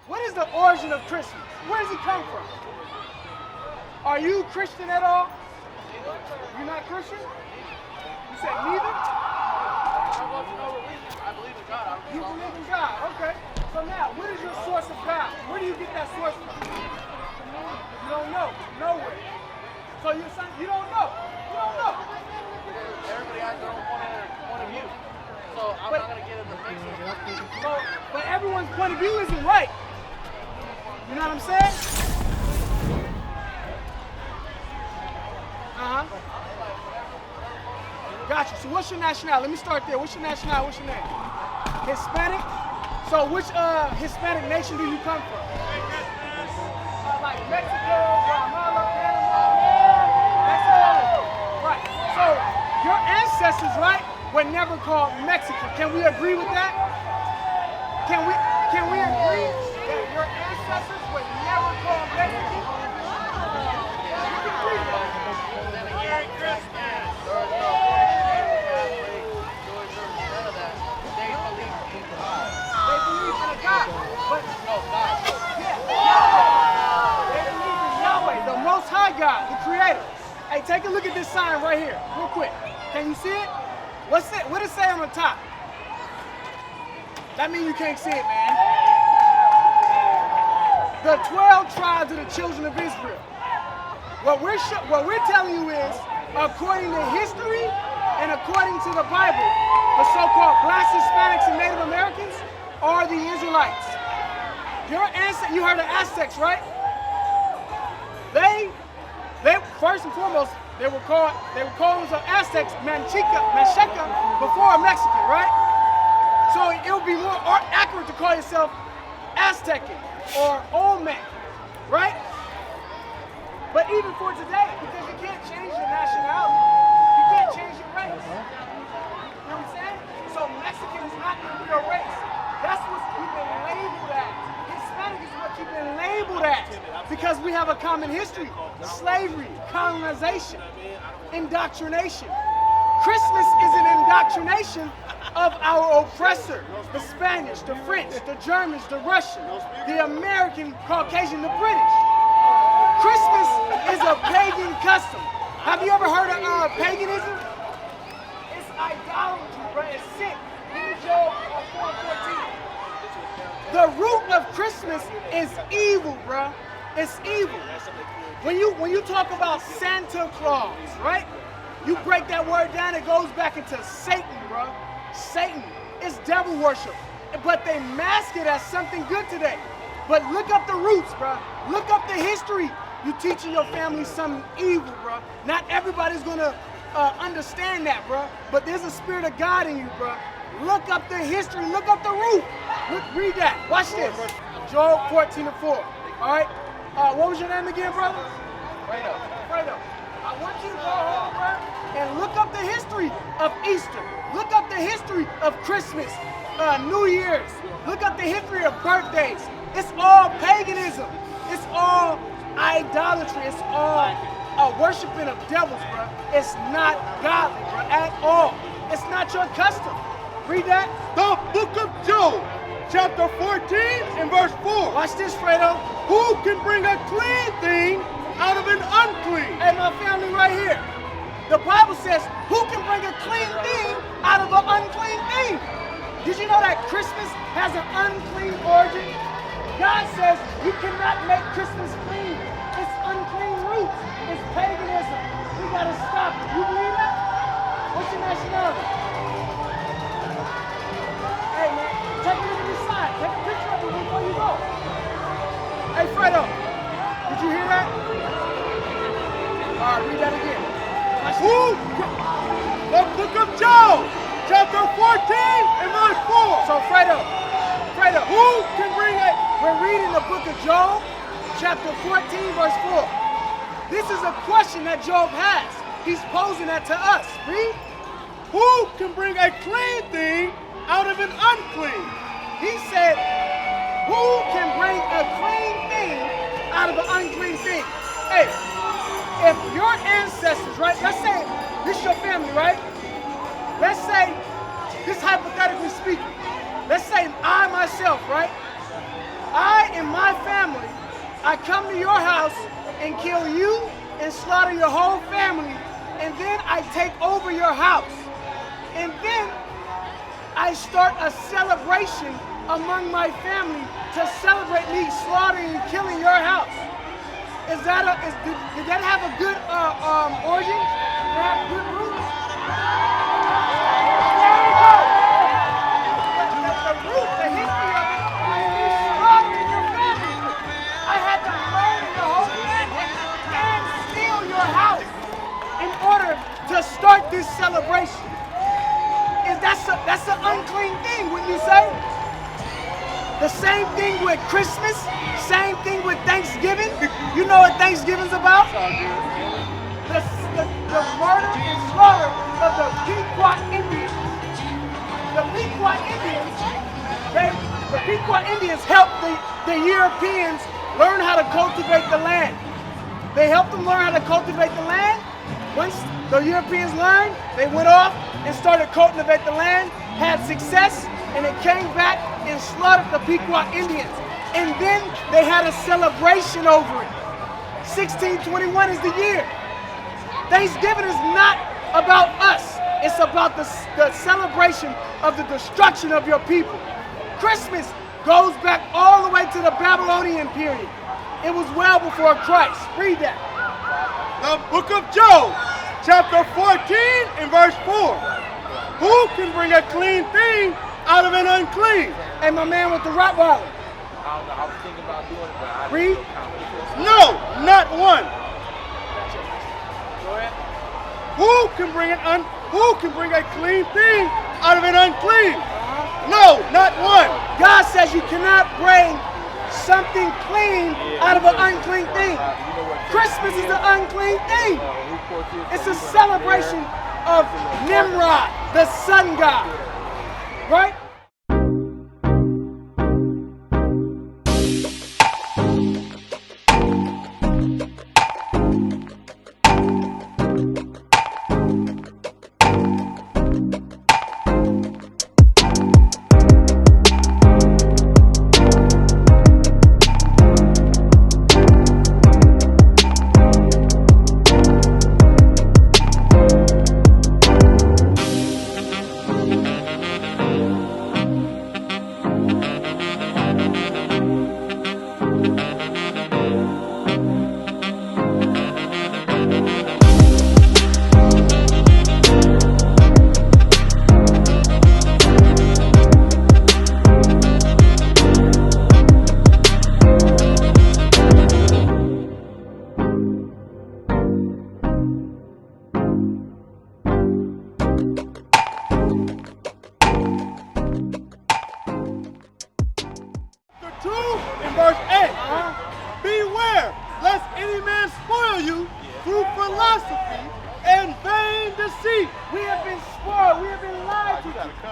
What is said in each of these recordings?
What is the origin of Christmas? Where does it come from? Are you Christian at all? You're not Christian? You said neither? I believe in God. You believe in God, okay. So now, what is your source of God? Where do you get that source from? You don't know. Nowhere. So you're saying you don't know. You don't know. Everybody has their own point of view. So I'm not going to get in the mix. But everyone's point of view isn't right. You know what I'm saying? Gotcha. So what's your nationality? Let me start there. What's your nationality? What's your name? Hispanic? So which Hispanic nation do you come from? Like Mexico, Guatemala, Panama, Mexico. Right. So your ancestors, right, were never called Mexican. Can we agree with that? Can we agree that your ancestors were never called Mexican? We can agree with that. Merry Christmas. They believe in a God. But God. They believe in Yahweh, the Most High God, the Creator. Hey, take a look at this sign right here, real quick. Can you see it? What's it? What does it say on the top? That means you can't see it, man. The 12 tribes of the children of Israel. What we're telling you is, according to history and according to the Bible, the so-called blacks, Hispanics, and Native Americans are the Israelites. You heard of Aztecs, right? They first and foremost, they were called themselves Aztecs, Mancheca, before Mexican, right? So it would be more accurate to call yourself Aztecan or Olmec, right? But even for today, because you can't change your nationality, you can't change your race. You know what I'm saying? So Mexican is not the real race. That's what you've been labeled as. Hispanic is what you've been labeled as. Because we have a common history. Slavery, colonization, indoctrination. Christmas is an indoctrination of our oppressor. The Spanish, the French, the Germans, the Russians, the American, Caucasian, the British. Christmas is a pagan custom. Have you ever heard of paganism? It's idolatry, bro. It's sin. Read Job 4:14. The root of Christmas is evil, bro. It's evil. When you talk about Santa Claus, right? You break that word down, it goes back into Satan, bro. Satan. It's devil worship. But they mask it as something good today. But look up the roots, bro. Look up the history. You teaching your family something evil, bro. Not everybody's gonna understand that, bro. But there's a spirit of God in you, bro. Look up the history. Look up the root. Read that. Watch this. Job 14:4. All right. What was your name again, brother? Fredo. I want you to go home, bro, and look up the history of Easter. Look up the history of Christmas, New Year's. Look up the history of birthdays. It's all paganism. It's all idolatry. It's all worshiping of devils, bro. It's not godly, bro, at all. It's not your custom. Read that. The book of Job, chapter 14 and verse 4. Watch this, Fredo. Who can bring a clean thing out of an unclean? Hey, my family right here. The Bible says, who can bring a clean thing out of an unclean thing? Did you know that Christmas has an unclean origin? God says you cannot make Christmas clean. It's unclean roots. It's paganism. We gotta stop it. You believe that? What's your nationality? Hey man, take a look at this sign. Take a picture of it before you go. Hey Fredo, did you hear that? All right, read that again. The book of Job, chapter 14 and verse 4. So Fredo, who can bring it? We're reading the book of Job, chapter 14, verse 4. This is a question that Job has. He's posing that to us. Read. Who can bring a clean thing out of an unclean? He said, who can bring a clean thing out of an unclean thing? Hey, if your ancestors, right? Let's say this is your family, right? Let's say, this hypothetically speaking, let's say I myself, right? I and my family, I come to your house and kill you and slaughter your whole family, and then I take over your house. And then I start a celebration among my family to celebrate me slaughtering and killing your house. Did that have a good origin? Did it have good roots? There we go. The root, the history of it, is you slaughtering your family. I had to murder your whole family and steal your house in order to start this celebration. That's an unclean thing, wouldn't you say? The same thing with Christmas, same thing with Thanksgiving. You know what Thanksgiving's about? The murder and slaughter of the Pequot Indians. The Pequot Indians helped the Europeans learn how to cultivate the land. They helped them learn how to cultivate the land. Once the Europeans learned, they went off and started cultivating the land, had success, and it came back and slaughtered the Pequot Indians. And then they had a celebration over it. 1621 is the year. Thanksgiving is not about us. It's about the celebration of the destruction of your people. Christmas goes back all the way to the Babylonian period. It was well before Christ. Read that. The book of Job, chapter 14 and verse 4. Who can bring a clean thing out of an unclean? Hey, my man with the Rottweiler. I was thinking about doing it, but I Read. No, not one. Go ahead. Who can bring a clean thing out of an unclean? No, not one. God says you cannot bring something clean out of an unclean thing. Christmas is an unclean thing. It's a celebration of Nimrod, the sun god. Right? Verse 8. Beware lest any man spoil you through philosophy and vain deceit. We have been spoiled. We have been lied to,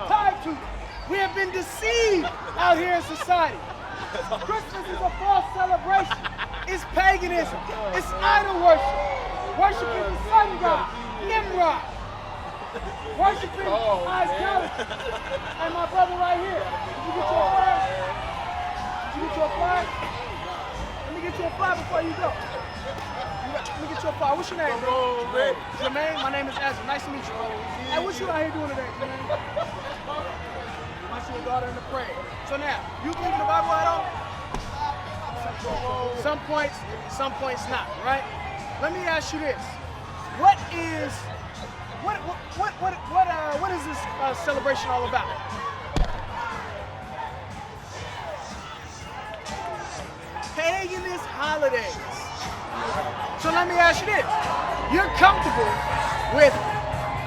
tied to. We have been deceived out here in society. Christmas is a false celebration. It's paganism. It's idol worship. Worshiping the sun god, Nimrod. Worshiping idolatry. And my brother right here. Did you get your flag? Did you get your flag? Let me get you a flag before you go. Let me get you a flag. What's your name, bro? Jermaine. My name is Ezra. Nice to meet you. Hey, what you out here doing today, Jermaine? I see your daughter in the prayer. So now, you believe in the Bible at all? Some points not, right? Let me ask you this. What is this celebration all about? Paganist holidays. So let me ask you this. You're comfortable with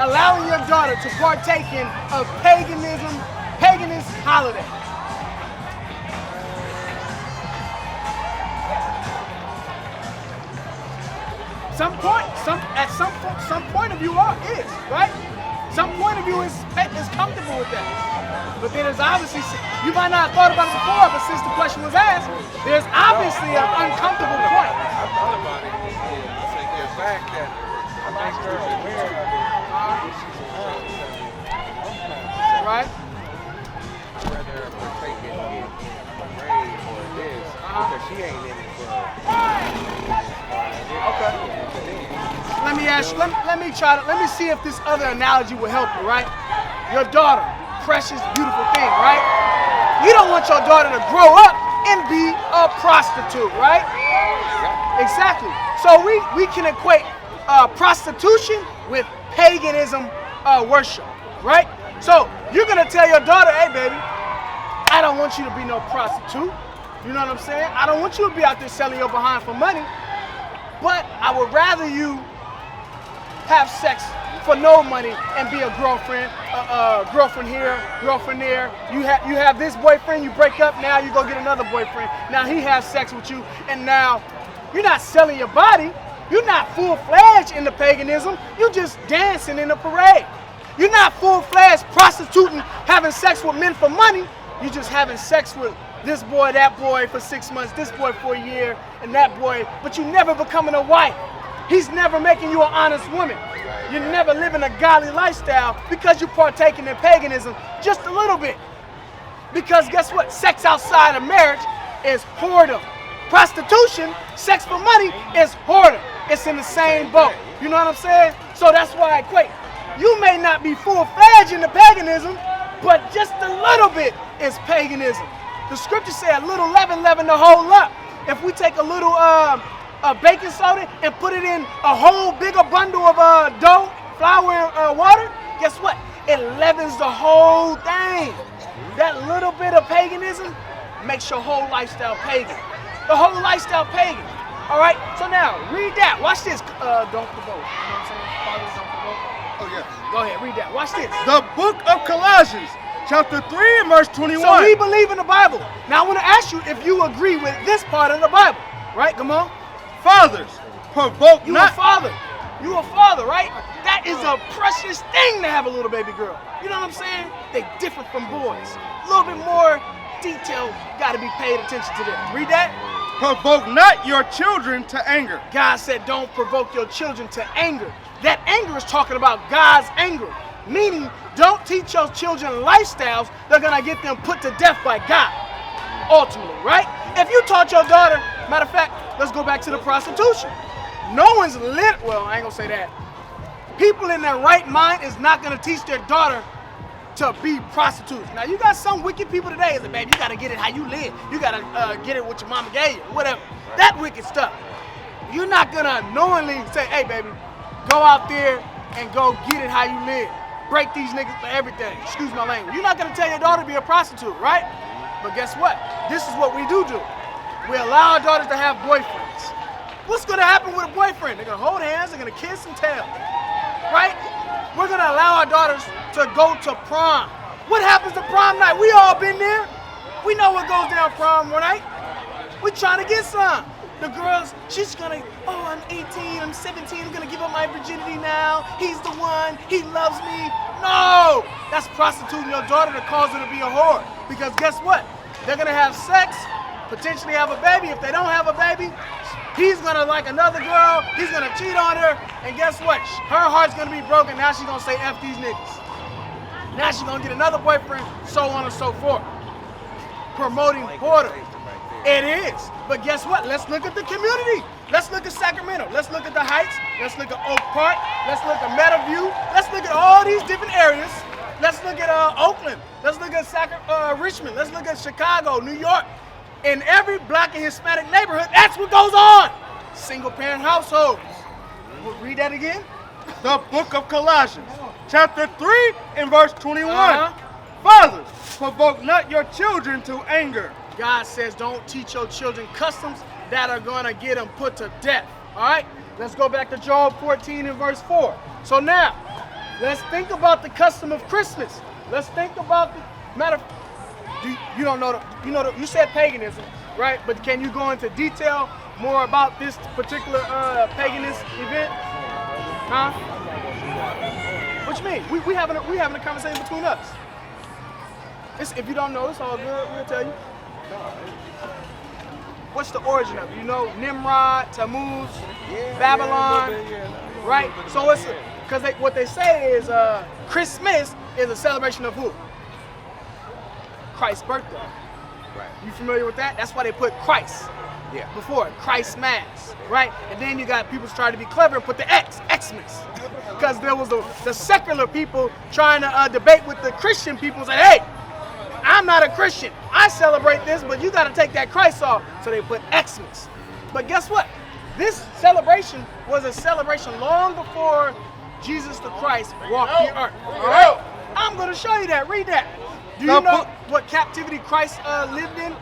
allowing your daughter to partake in a paganist holiday? Some point of view is, right? Some point of view is comfortable with that. But then there's obviously, you might not have thought about it before, but since the question was asked, there's obviously an uncomfortable point. I thought about it. It's like the fact that I'm not sure Right? whether partaking in a parade or this Because she ain't in it for Okay. Let me ask you, let me see if this other analogy will help you, right? Your daughter, precious, beautiful thing, right? You don't want your daughter to grow up and be a prostitute, right? Exactly. So we can equate prostitution with paganism worship, right? So you're gonna tell your daughter, hey baby, I don't want you to be no prostitute. You know what I'm saying? I don't want you to be out there selling your behind for money, but I would rather you have sex for no money and be a girlfriend, girlfriend here, girlfriend there. You have this boyfriend, you break up, now you go get another boyfriend. Now he has sex with you, and now you're not selling your body. You're not full-fledged in the paganism. You're just dancing in the parade. You're not full-fledged prostituting, having sex with men for money. You're just having sex with this boy, that boy for 6 months, this boy for a year, and that boy, but you never becoming a wife. He's never making you an honest woman. You're never living a godly lifestyle because you're partaking in paganism just a little bit. Because guess what? Sex outside of marriage is whoredom. Prostitution, sex for money, is whoredom. It's in the same boat. You know what I'm saying? So that's why I equate. You may not be full-fledged in the paganism, but just a little bit is paganism. The scriptures say a little leaven the whole lump. If we take a little baking soda and put it in a whole bigger bundle of dough, flour, and water, guess what? It leavens the whole thing. That little bit of paganism makes your whole lifestyle pagan. The whole lifestyle pagan. All right? So now, read that. Watch this. Don't provoke. You know what I'm saying? Fathers don't provoke. Oh, yeah. Go ahead, read that. Watch this. The book of Colossians, chapter 3 and verse 21. So we believe in the Bible. Now I want to ask you if you agree with this part of the Bible. Right? Come on. Fathers, provoke You not. a father. You a father, right? That is a precious thing to have a little baby girl. You know what I'm saying? They different from boys. A little bit more detail got to be paid attention to them. Read that. Provoke not your children to anger. God said don't provoke your children to anger. That anger is talking about God's anger. Meaning, don't teach your children lifestyles that are going to get them put to death by God. Ultimately, right? If you taught your daughter, matter of fact, let's go back to the prostitution. No one's well, I ain't going to say that. People in their right mind is not going to teach their daughter to be prostitutes. Now, you got some wicked people today. Is like, baby, you got to get it how you live. You got to get it what your mama gave you, whatever. That wicked stuff. You're not going to knowingly say, hey, baby, go out there and go get it how you live. Break these niggas for everything. Excuse my language. You're not going to tell your daughter to be a prostitute, right? But guess what? This is what we do. We allow our daughters to have boyfriends. What's going to happen with a boyfriend? They're going to hold hands, they're going to kiss and tell, right? We're going to allow our daughters to go to prom. What happens to prom night? We all been there. We know what goes down prom night. We trying to get some. The girls, she's going to, oh, I'm 18, I'm 17, I'm going to give up my virginity now. He's the one, he loves me. No, that's prostituting your daughter to cause her to be a whore. Because guess what? They're going to have sex, potentially have a baby. If they don't have a baby, he's going to like another girl, he's going to cheat on her, and guess what? Her heart's going to be broken. Now she's going to say F these niggas. Now she's going to get another boyfriend, so on and so forth. Promoting whoredom. It is. But guess what? Let's look at the community. Let's look at Sacramento. Let's look at the Heights. Let's look at Oak Park. Let's look at Meadowview. Let's look at all these different areas. Let's look at Oakland. Let's look at Richmond. Let's look at Chicago, New York. In every black and Hispanic neighborhood, that's what goes on. Single parent households. We'll read that again. The book of Colossians, chapter 3 and verse 21. Fathers, provoke not your children to anger. God says don't teach your children customs that are going to get them put to death. All right? Let's go back to Job 14 and verse 4. So now, let's think about the custom of Christmas. Let's think about the matter. You don't know you said paganism, right? But can you go into detail more about this particular paganist event? Huh? What you mean? We having a conversation between us. If you don't know, it's all good. We'll tell you. What's the origin of it? You know, Nimrod, Tammuz, Babylon, right? So it's because what they say is Christmas is a celebration of who? Christ's birthday. You familiar with that? That's why they put Christ before it, Christ Mass, right? And then you got people trying to be clever and put the Xmas. Because there was the secular people trying to debate with the Christian people and say, hey, I'm not a Christian. I celebrate this, but you got to take that Christ off. So they put Xmas. But guess what? This celebration was a celebration long before Jesus the Christ walked the earth. All right? I'm going to show you that. Read that. Do you know what captivity Christ lived in?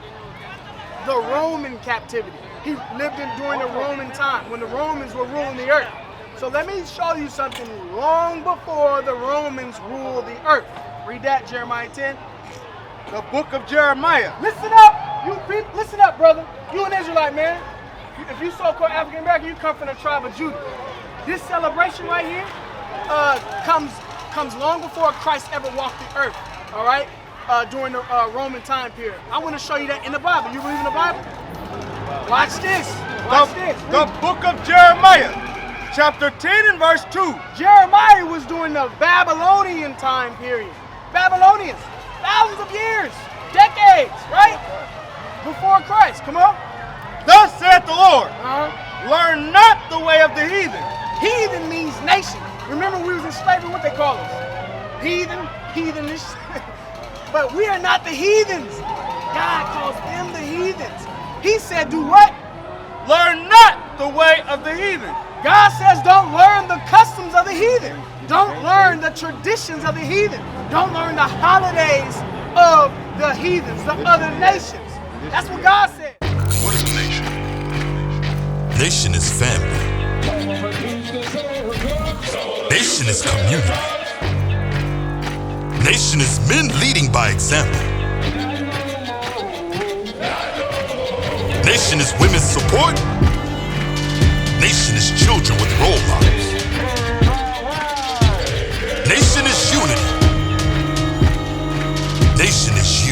The Roman captivity. He lived in during the Roman time when the Romans were ruling the earth. So let me show you something long before the Romans ruled the earth. Read that, Jeremiah 10. The book of Jeremiah. Listen up, you people. Listen up, brother. You an Israelite, man. If you so-called African American, you come from the tribe of Judah. This celebration right here comes long before Christ ever walked the earth. All right, during the Roman time period. I want to show you that in the Bible. You believe in the Bible? Watch this. Watch this. The book of Jeremiah, chapter 10 and verse 2. Jeremiah was during the Babylonian time period. Babylonians, thousands of years, decades, right? Before Christ. Come on. Thus saith the Lord, learn not the way of the heathen. Heathen means nation. Remember we was in slavery, what they call us? Heathen, heathenish. But we are not the heathens. God calls them the heathens. He said, do what? Learn not the way of the heathen. God says don't learn the customs of the heathen. Don't learn the traditions of the heathen. Don't learn the holidays of the heathens, the other nations. That's what God said. What is a nation? Nation is family. Nation is community. Nation is men leading by example. Nation is women's support. Nation is children with role models. Nation is unity. Nation is